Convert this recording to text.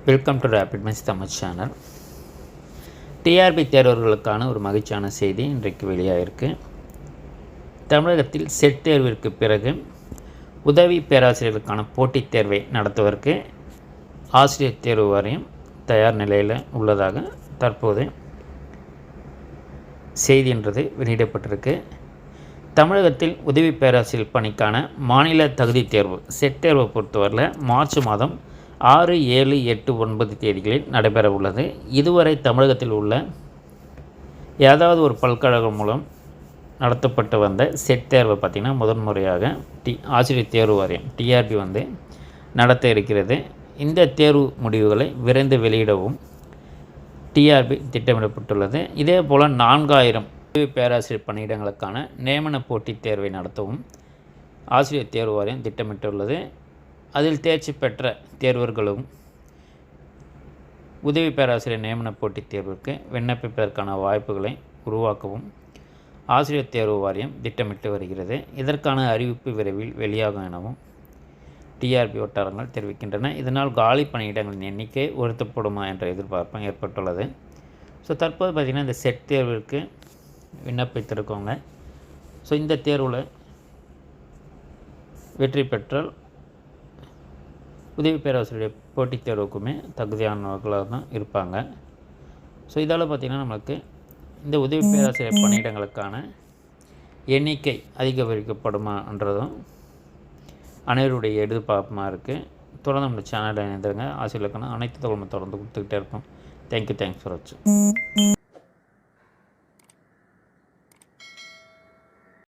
Welcome to rapid minds Tamil channel. TRB தேர்வர்களுக்கான ஒரு மகிழ்ச்சியான செய்தி இன்றைக்கு வெளியாகிருக்கு. தமிழகத்தில் செட் தேர்விற்கு பிறகு உதவி பேராசிரியர்களுக்கான போட்டித் தேர்வை நடத்துவதற்கு ஆசிரியர் தேர்வு வாரியம் தயார் நிலையில் உள்ளதாக தற்போது செய்தின்றது வெளியிடப்பட்டிருக்கு. தமிழகத்தில் உதவி பேராசிரியர் பணிக்கான மாநில தகுதி தேர்வு செட் தேர்வை பொறுத்தவரையில் மார்ச் மாதம் 6, 7, 8, 9 தேதிகளில் நடைபெற உள்ளது. இதுவரை தமிழகத்தில் உள்ள ஏதாவது ஒரு பல்கழகம் மூலம் நடத்தப்பட்டு வந்த செட் தேர்வை பார்த்திங்கன்னா முதன்முறையாக ஆசிரியர் தேர்வு வாரியம் டிஆர்பி நடத்த இருக்கிறது. இந்த தேர்வு முடிவுகளை விரைந்து வெளியிடவும் டிஆர்பி திட்டமிடப்பட்டுள்ளது. இதே போல் 4000 உதவி பேராசிரியர் பணியிடங்களுக்கான நியமன போட்டித் தேர்வை நடத்தவும் ஆசிரியர் தேர்வு வாரியம் திட்டமிட்டுள்ளது. அதில் தேர்ச்சி பெற்ற தேர்வர்களும் உதவி பேராசிரியர் நியமன போட்டித் தேர்வுக்கு விண்ணப்பிப்பதற்கான வாய்ப்புகளை உருவாக்கவும் ஆசிரியர் தேர்வு வாரியம் திட்டமிட்டு வருகிறது. இதற்கான அறிவிப்பு விரைவில் வெளியாகும் எனவும் டிஆர்பி வட்டாரங்கள் தெரிவிக்கின்றன. இதனால் காலி பணியிடங்களின் எண்ணிக்கை உயர்த்தப்படுமா என்ற எதிர்பார்ப்பும் ஏற்பட்டுள்ளது. தற்போது பார்த்திங்கன்னா இந்த செட் தேர்விற்கு விண்ணப்பித்திருக்கவங்க இந்த தேர்வில் வெற்றி பெற்றால் உதவி பேராசிரியர் போட்டித் தேர்வுக்குமே தகுதியானவர்களாக தான் இருப்பாங்க. இதால் பார்த்திங்கன்னா நமக்கு இந்த உதவி பேராசிரியர் பணியிடங்களுக்கான எண்ணிக்கை அதிகரிக்கப்படுமான்றதும் அனைவருடைய எதிர்பார்ப்புமாக இருக்குது. தொடர்ந்து நம்ம சேனலில் இணைந்திருங்க. ஆசிரியர்களுக்கான அனைத்து தகவலும் தொடர்ந்து கொடுத்துக்கிட்டே இருப்போம். தேங்க்யூ. தேங்க்ஸ் ஃபார் வாட்சிங்.